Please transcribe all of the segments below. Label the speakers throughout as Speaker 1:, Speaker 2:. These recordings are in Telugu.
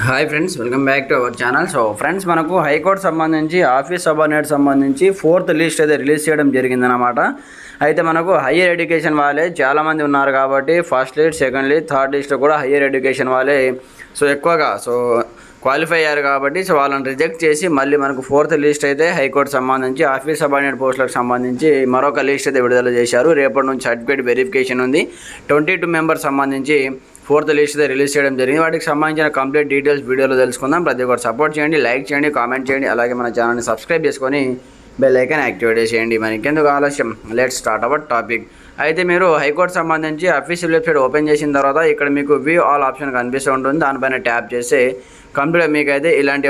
Speaker 1: Hi friends, welcome back to our channel. So friends, మనకు హైకోర్టు సంబంధించి ఆఫీస్ సబార్డినేట్ సంబంధించి 4th లిస్ట్ అయితే రిలీజ్ చేయడం జరిగిందనమాట. అయితే మనకు హయ్యర్ ఎడ్యుకేషన్ వాళ్ళే చాలామంది ఉన్నారు కాబట్టి first list, second list, third లిస్ట్లో కూడా హయ్యర్ ఎడ్యుకేషన్ వాళ్ళే ఎక్కువగా క్వాలిఫై అయ్యారు కాబట్టి వాళ్ళని రిజెక్ట్ చేసి మళ్ళీ మనకు 4th లిస్ట్ అయితే హైకోర్టు సంబంధించి ఆఫీస్ సబార్డినేట్ పోస్టులకు సంబంధించి మరొక లిస్ట్ అయితే విడుదల చేశారు. రేపటి నుంచి సర్టిఫికేట్ వెరిఫికేషన్ ఉంది. 22 మెంబర్స్ సంబంధించి 4th లిస్ట్ అయితే రిలీజ్ చేయడం జరిగింది. వాటికి సంబంధించిన కంప్లీట్ డీటెయిల్స్ వీడియోలో తెలుసుకుందాం. ప్రతి ఒక్కరు సపోర్ట్ చేయండి, లైక్ చేయండి, కామెంట్ చేయండి, అలాగే మన ఛానల్ని సబ్స్క్రైబ్ చేసుకొని బెల్ ఐకాన్ యాక్టివేట్ చేయండి. మనకి ఎందుకు ఆలస్యం, లెట్స్ స్టార్ట్ అవర్ టాపిక్. అయితే మీరు హైకోర్టు సంబంధించి అఫీషియల్ వెబ్సైట్ ఓపెన్ చేసిన తర్వాత ఇక్కడ మీకు వ్యూ ఆల్ ఆప్షన్ కనిపిస్తూ ఉంటుంది. దానిపైన ట్యాప్ చేస్తే కంప్లీట్గా మీకు అయితే ఇలాంటి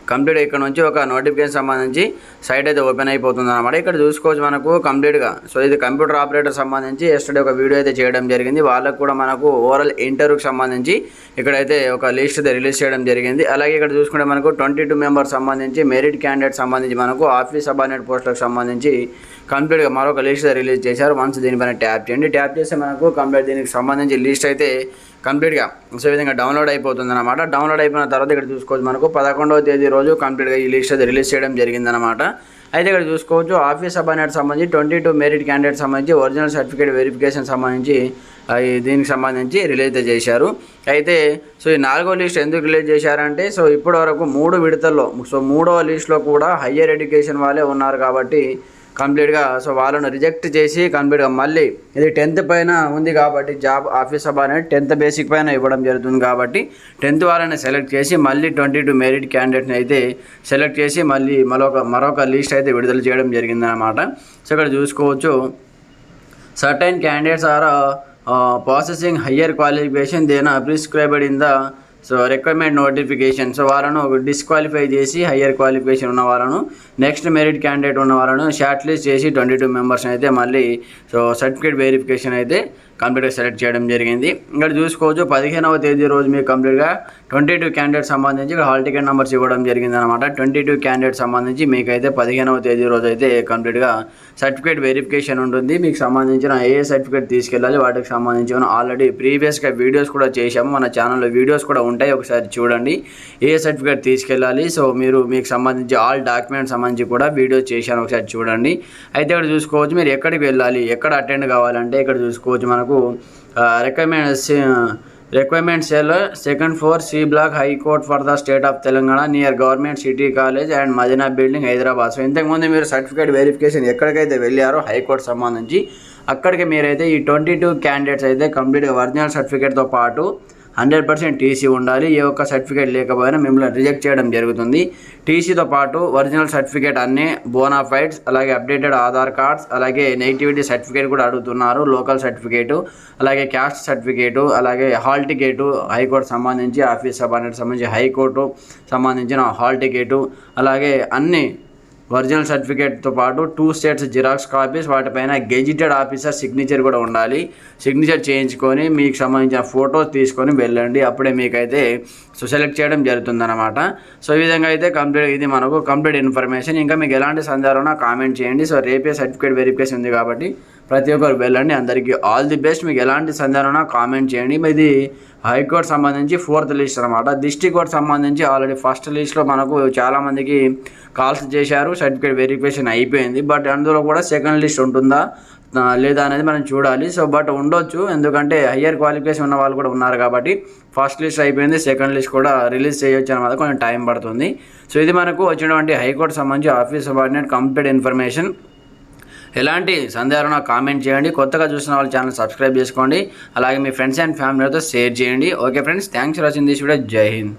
Speaker 1: కంప్లీట్ ఇక్కడ నుంచి ఒక నోటిఫికేషన్ సంబంధించి సైట్ అయితే ఓపెన్ అయిపోతుంది అనమాట. ఇక్కడ చూసుకోవచ్చు మనకు కంప్లీట్గా. ఇది కంప్యూటర్ ఆపరేటర్ సంబంధించి ఎస్టర్డే ఒక వీడియో అయితే చేయడం జరిగింది. వాళ్ళకు కూడా మనకు ఓవరాల్ ఇంటర్వ్యూకి సంబంధించి ఇక్కడైతే ఒక లిస్ట్ అయితే రిలీజ్ చేయడం జరిగింది. అలాగే ఇక్కడ చూసుకుంటే మనకు 22 మెంబర్స్ సంబంధించి మెరిట్ క్యాండిడేట్ సంబంధించి మనకు ఆఫీస్ సబార్డినేట్ పోస్టులకు సంబంధించి కంప్లీట్గా మరొక లిస్ట్ రిలీజ్ చేశారు. వన్స్ దీనిపైన ట్యాప్ చేయండి. ట్యాప్ చేస్తే మనకు కంప్లీట్ దీనికి సంబంధించి లిస్ట్ అయితే కంప్లీట్గా ఈ విధంగా డౌన్లోడ్ అయిపోతుంది అనమాట. డౌన్లోడ్ అయిపోయిన తర్వాత ఇక్కడ చూసుకోవచ్చు మనకు 11వ తేదీ రోజు కంప్లీట్గా ఈ లిస్ట్ అయితే రిలీజ్ చేయడం జరిగిందనమాట. అయితే ఇక్కడ చూసుకోవచ్చు ఆఫీస్ సబార్డినేట్ సంబంధించి 22 మెరిట్ క్యాండిడేట్ సంబంధించి ఒరిజినల్ సర్టిఫికేట్ వెరిఫికేషన్ సంబంధించి దీనికి సంబంధించి రిలీజ్ చేశారు. అయితే ఈ 4వ లిస్ట్ ఎందుకు రిలీజ్ చేశారంటే ఇప్పటి వరకు 3 విడతల్లో 3వ లిస్ట్లో కూడా హయ్యర్ ఎడ్యుకేషన్ వాళ్ళే ఉన్నారు కాబట్టి కంప్లీట్గా వాళ్ళను రిజెక్ట్ చేసి కంప్లీట్గా మళ్ళీ ఇది 10th పైన ఉంది కాబట్టి job office subordinate 10th basic పైన ఇవ్వడం జరుగుతుంది కాబట్టి 10th వాళ్ళని సెలెక్ట్ చేసి మళ్ళీ 22 మెరిట్ క్యాండిడేట్ని అయితే సెలెక్ట్ చేసి మళ్ళీ మరొక లిస్ట్ అయితే విడుదల చేయడం జరిగిందనమాట. ఇక్కడ చూసుకోవచ్చు certain candidates are processing higher qualification than prescribed in the requirement notification. వాళ్ళను డిస్క్వాలిఫై చేసి హయ్యర్ క్వాలిఫికేషన్ ఉన్న వాళ్ళను నెక్స్ట్ మెరిట్ క్యాండిడేట్ ఉన్న వాళ్ళను షార్ట్ లిస్ట్ చేసి 22 మెంబర్స్ అయితే మళ్ళీ సర్టిఫికేట్ వెరిఫికేషన్ అయితే కంప్లీట్గా సెలెక్ట్ చేయడం జరిగింది. ఇక్కడ చూసుకోవచ్చు 15వ తేదీ రోజు మీకు కంప్లీట్గా 22 క్యాండిడేట్ సంబంధించి ఇక్కడ హాల్ టికెట్ నెంబర్స్ ఇవ్వడం జరిగింది అనమాట. 22 క్యాండిడేట్ సంబంధించి మీకైతే 15వ తేదీ రోజు అయితే కంప్లీట్గా సర్టిఫికేట్ వెరిఫికేషన్ ఉంటుంది. మీకు సంబంధించిన ఏ సర్టిఫికేట్ తీసుకెళ్ళాలి వాటికి సంబంధించిన ఆల్రెడీ ప్రీవియస్గా వీడియోస్ కూడా చేశాము. మన ఛానల్లో వీడియోస్ కూడా ఉంటాయి, ఒకసారి చూడండి. ఏ సర్టిఫికేట్ తీసుకెళ్ళాలి మీకు సంబంధించి ఆల్ డాక్యుమెంట్స్ సంబంధించి కూడా వీడియోస్ చేశాను, ఒకసారి చూడండి. అయితే ఇక్కడ చూసుకోవచ్చు మీరు ఎక్కడికి వెళ్ళాలి, ఎక్కడ అటెండ్ కావాలంటే ఇక్కడ చూసుకోవచ్చు మనకు requirement cell 2nd floor C block high court for the state of Telangana near government city college and Madina building Hyderabad. ఇంతకుముందు మీరు సర్టిఫికేట్ వెరిఫికేషన్ ఎక్కడికైతే వెళ్ళారో హైకోర్టు సంబంధించి అక్కడికి మీరైతే ఈ 22 క్యాండిడేట్స్ అయితే కంప్లీట్గా ఒరిజినల్ సర్టిఫికేట్తో పాటు 100% టీసీ ఉండాలి. ఏ ఒక్క సర్టిఫికేట్ లేకపోయినా మిమ్మల్ని రిజెక్ట్ చేయడం జరుగుతుంది. టీసీతో పాటు ఒరిజినల్ సర్టిఫికేట్ అన్నీ బోనాఫైడ్స్, అలాగే అప్డేటెడ్ ఆధార్ కార్డ్స్, అలాగే నెగిటివిటీ సర్టిఫికేట్ కూడా అడుగుతున్నారు, లోకల్ సర్టిఫికేటు, అలాగే క్యాస్ట్ సర్టిఫికేటు, అలాగే హాల్ టికెటు, హైకోర్టు సంబంధించి ఆఫీస్ సబార్డినేట్ సంబంధించి హైకోర్టు సంబంధించిన హాల్ టికెటు, అలాగే అన్ని ఒరిజినల్ సర్టిఫికేట్తో పాటు 2 స్టేట్స్ జిరాక్స్ కాపీస్, వాటిపైన గెజిటెడ్ ఆఫీసర్ సిగ్నేచర్ కూడా ఉండాలి. సిగ్నేచర్ చేయించుకొని మీకు సంబంధించిన ఫొటోస్ తీసుకొని వెళ్ళండి, అప్పుడే మీకైతే సెలెక్ట్ చేయడం జరుగుతుందన్నమాట. ఈ విధంగా అయితే ఇది మనకు కంప్లీట్ ఇన్ఫర్మేషన్. ఇంకా మీకు ఎలాంటి సందేహాలున్నా కామెంట్ చేయండి. రేపే సర్టిఫికేట్ వెరిఫికేషన్ ఉంది కాబట్టి ప్రతి ఒక్కరు వెళ్ళండి. అందరికీ ఆల్ ది బెస్ట్. మీకు ఎలాంటి సందేహాలున్నా కామెంట్ చేయండి. ఇది హైకోర్టు సంబంధించి 4th లిస్ట్ అనమాట. డిస్ట్రిక్ట్ కోర్టు సంబంధించి ఆల్రెడీ ఫస్ట్ లిస్ట్లో మనకు చాలామందికి కాల్స్ చేశారు, సర్టిఫికేట్ వెరిఫికేషన్ అయిపోయింది. బట్ అందులో కూడా 2nd లిస్ట్ ఉంటుందా లేదా అనేది మనం చూడాలి. బట్ ఉండొచ్చు, ఎందుకంటే హయ్యర్ క్వాలిఫికేషన్ ఉన్న వాళ్ళు కూడా ఉన్నారు కాబట్టి ఫస్ట్ లిస్ట్ అయిపోయింది, 2nd లిస్ట్ కూడా రిలీజ్ చేయొచ్చు అనమాట, కొంచెం టైం పడుతుంది. ఇది మనకు వచ్చినటువంటి హైకోర్టు సంబంధించి ఆఫీస్ సబార్డినేట్ కంప్లీట్ ఇన్ఫర్మేషన్. ఎలాంటి సందేహాలున్నా కామెంట్ చేయండి. కొత్తగా చూసిన వాళ్ళు ఛానల్ సబ్స్క్రైబ్ చేసుకోండి, అలాగే మీ ఫ్రెండ్స్ అండ్ ఫ్యామిలీతో షేర్ చేయండి. Okay friends, thanks for watching this video. జై హింద్.